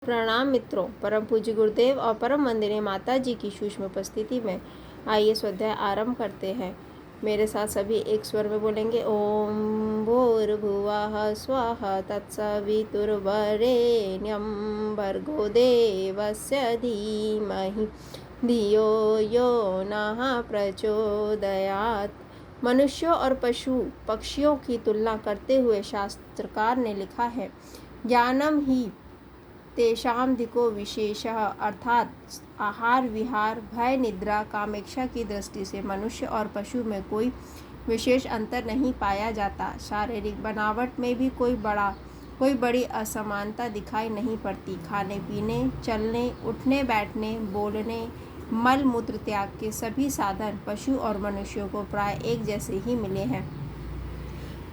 प्रणाम मित्रों, परम पूज्य गुरुदेव और परम वंदनीय माता जी की सूक्ष्म उपस्थिति में आइए स्वाध्याय आरंभ करते हैं। मेरे साथ सभी एक स्वर में बोलेंगे। ओम भूर्भुवः स्वाहा तत्सवितुर्वरेण्यं भर्गो देवस्य धीमहि धियो यो नः प्रचोदयात्। मनुष्यों और पशु पक्षियों की तुलना करते हुए शास्त्रकार ने लिखा है, ज्ञानम ही तेषां धिको विशेषः, अर्थात आहार विहार भय निद्रा कामेक्षा की दृष्टि से मनुष्य और पशु में कोई विशेष अंतर नहीं पाया जाता। शारीरिक बनावट में भी कोई बड़ी असमानता दिखाई नहीं पड़ती। खाने पीने, चलने उठने बैठने, बोलने, मल मूत्र त्याग के सभी साधन पशु और मनुष्यों को प्राय एक जैसे ही मिले हैं,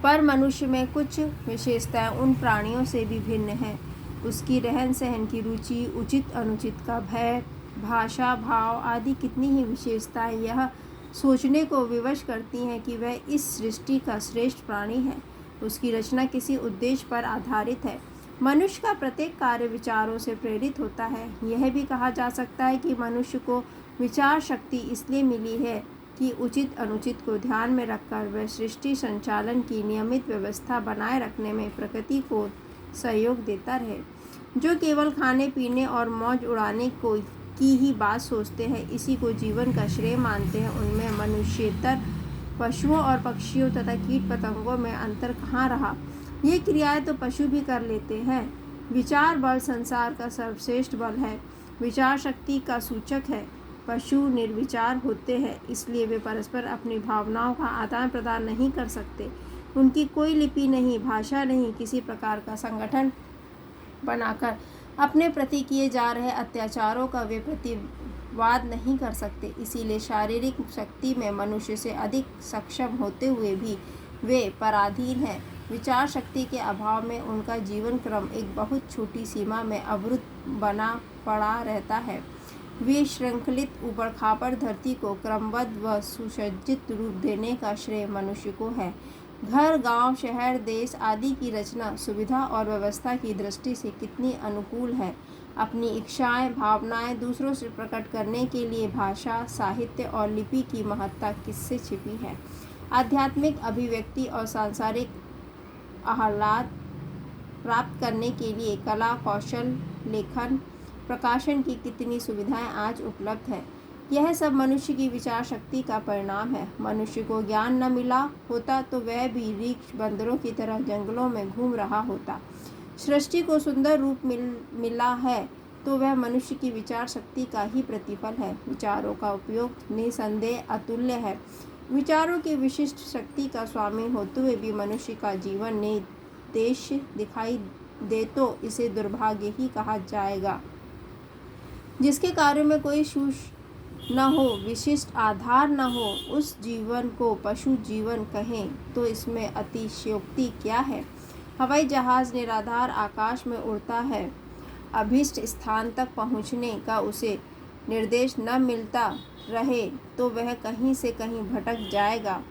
पर मनुष्य में कुछ विशेषताएं उन प्राणियों से भी भिन्न हैं। उसकी रहन सहन की रुचि, उचित अनुचित का भय, भाषा भाव आदि कितनी ही विशेषताएं यह सोचने को विवश करती हैं कि वह इस सृष्टि का श्रेष्ठ प्राणी है। उसकी रचना किसी उद्देश्य पर आधारित है। मनुष्य का प्रत्येक कार्य विचारों से प्रेरित होता है। यह भी कहा जा सकता है कि मनुष्य को विचार शक्ति इसलिए मिली है कि उचित अनुचित को ध्यान में रखकर वह सृष्टि संचालन की नियमित व्यवस्था बनाए रखने में प्रकृति को सहयोग देता रहे। जो केवल खाने पीने और मौज उड़ाने की ही बात सोचते हैं, इसी को जीवन का श्रेय मानते हैं, उनमें मनुष्येतर पशुओं और पक्षियों तथा कीट पतंगों में अंतर कहाँ रहा। ये क्रियाएं तो पशु भी कर लेते हैं। विचार बल संसार का सर्वश्रेष्ठ बल है, विचार शक्ति का सूचक है। पशु निर्विचार होते हैं, इसलिए वे परस्पर अपनी भावनाओं का आदान प्रदान नहीं कर सकते। उनकी कोई लिपि नहीं, भाषा नहीं, किसी प्रकार का संगठन बनाकर अपने प्रति किए जा रहे अत्याचारों का वे प्रतिवाद नहीं कर सकते। इसीलिए शारीरिक शक्ति में मनुष्य से अधिक सक्षम होते हुए भी वे पराधीन हैं। विचार शक्ति के अभाव में उनका जीवन क्रम एक बहुत छोटी सीमा में अवरुद्ध बना पड़ा रहता है। विशृंखलित ऊबड़ खाबड़ धरती को क्रमबद्ध व सुसज्जित रूप देने का श्रेय मनुष्य को है। घर, गांव, शहर, देश आदि की रचना सुविधा और व्यवस्था की दृष्टि से कितनी अनुकूल है। अपनी इच्छाएं, भावनाएं दूसरों से प्रकट करने के लिए भाषा, साहित्य और लिपि की महत्ता किससे छिपी है। आध्यात्मिक अभिव्यक्ति और सांसारिक आह्लाद प्राप्त करने के लिए कला, कौशल, लेखन, प्रकाशन की कितनी सुविधाएं आज उपलब्ध है। यह सब मनुष्य की विचार शक्ति का परिणाम है। मनुष्य को ज्ञान न मिला होता तो वह भी रीछ बंदरों की तरह जंगलों में घूम रहा होता। सृष्टि को सुंदर रूप मिला है तो वह मनुष्य की विचार शक्ति का ही प्रतिफल है। विचारों का उपयोग निसंदेह अतुल्य है। विचारों की विशिष्ट शक्ति का स्वामी होते हुए भी मनुष्य का जीवन निर्देश दिखाई दे तो इसे दुर्भाग्य ही कहा जाएगा। जिसके कार्यों में कोई न हो, विशिष्ट आधार न हो, उस जीवन को पशु जीवन कहें तो इसमें अतिशयोक्ति क्या है। हवाई जहाज निराधार आकाश में उड़ता है, अभीष्ट स्थान तक पहुंचने का उसे निर्देश न मिलता रहे तो वह कहीं से कहीं भटक जाएगा।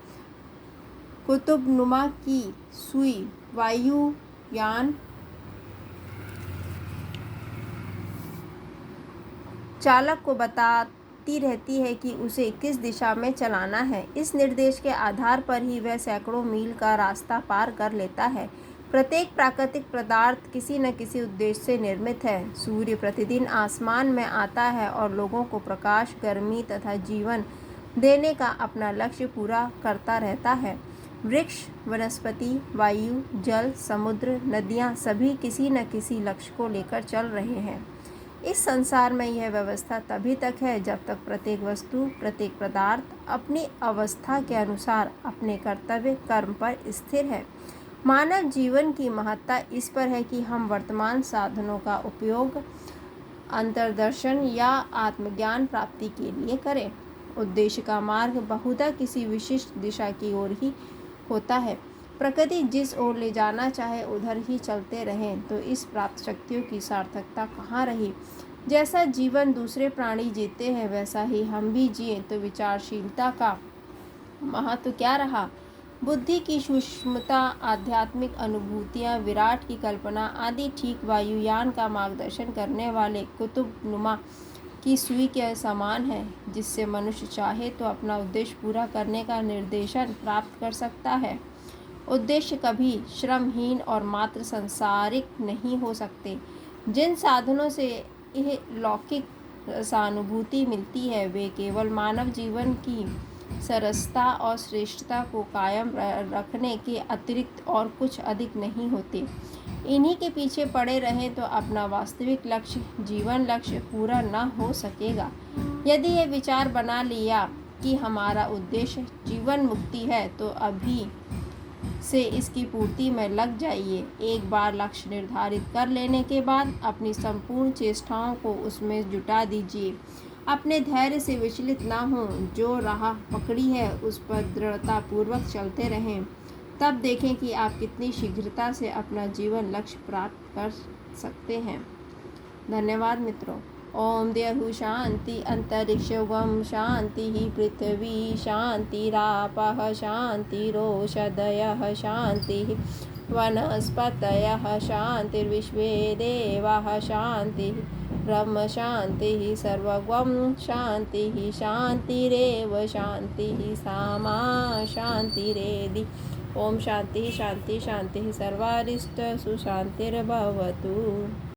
कुतुबनुमा की सुई वायुयान चालक को बताती रहती है कि उसे किस दिशा में चलाना है। इस निर्देश के आधार पर ही वह सैकड़ों मील का रास्ता पार कर लेता है। प्रत्येक प्राकृतिक पदार्थ किसी न किसी उद्देश्य से निर्मित है। सूर्य प्रतिदिन आसमान में आता है और लोगों को प्रकाश, गर्मी तथा जीवन देने का अपना लक्ष्य पूरा करता रहता है। वृक्ष, वनस्पति, वायु, जल, समुद्र, नदियाँ सभी किसी न किसी लक्ष्य को लेकर चल रहे हैं। इस संसार में यह व्यवस्था तभी तक है जब तक प्रत्येक वस्तु, प्रत्येक पदार्थ अपनी अवस्था के अनुसार अपने कर्तव्य कर्म पर स्थिर है। मानव जीवन की महत्ता इस पर है कि हम वर्तमान साधनों का उपयोग अंतर्दर्शन या आत्मज्ञान प्राप्ति के लिए करें। उद्देश्य का मार्ग बहुधा किसी विशिष्ट दिशा की ओर ही होता है। प्रकृति जिस ओर ले जाना चाहे उधर ही चलते रहें तो इस प्राप्त शक्तियों की सार्थकता कहाँ रही। जैसा जीवन दूसरे प्राणी जीते हैं वैसा ही हम भी जिए तो विचारशीलता का महत्व क्या रहा। बुद्धि की सूक्ष्मता, आध्यात्मिक अनुभूतियाँ, विराट की कल्पना आदि ठीक वायुयान का मार्गदर्शन करने वाले कुतुबनुमा की सुई के समान है, जिससे मनुष्य चाहे तो अपना उद्देश्य पूरा करने का निर्देशन प्राप्त कर सकता है। उद्देश्य कभी श्रमहीन और मात्र सांसारिक नहीं हो सकते। जिन साधनों से यह लौकिक सहानुभूति मिलती है, वे केवल मानव जीवन की सरसता और श्रेष्ठता को कायम रखने के अतिरिक्त और कुछ अधिक नहीं होते। इन्हीं के पीछे पड़े रहें तो अपना वास्तविक लक्ष्य, जीवन लक्ष्य पूरा न हो सकेगा। यदि ये विचार बना लिया कि हमारा उद्देश्य जीवन मुक्ति है, तो अभी से इसकी पूर्ति में लग जाइए। एक बार लक्ष्य निर्धारित कर लेने के बाद अपनी संपूर्ण चेष्टाओं को उसमें जुटा दीजिए। अपने धैर्य से विचलित ना हों, जो राह पकड़ी है उस पर दृढ़तापूर्वक चलते रहें। तब देखें कि आप कितनी शीघ्रता से अपना जीवन लक्ष्य प्राप्त कर सकते हैं। धन्यवाद मित्रों। ओम देहु शांति अंतरिक्षं शांति पृथ्वी शांतिरापः शांतिरोषधयः शांति वनस्पतयः शांतिर्विश्वे देवाः शांतिः ब्रह्म शांतिः सर्वं शांतिः शांतिरेव शांतिः सामा शांतिरेधि। ओम शांति शांति शांति सर्वारिष्ट सुशांतिर्भवतु।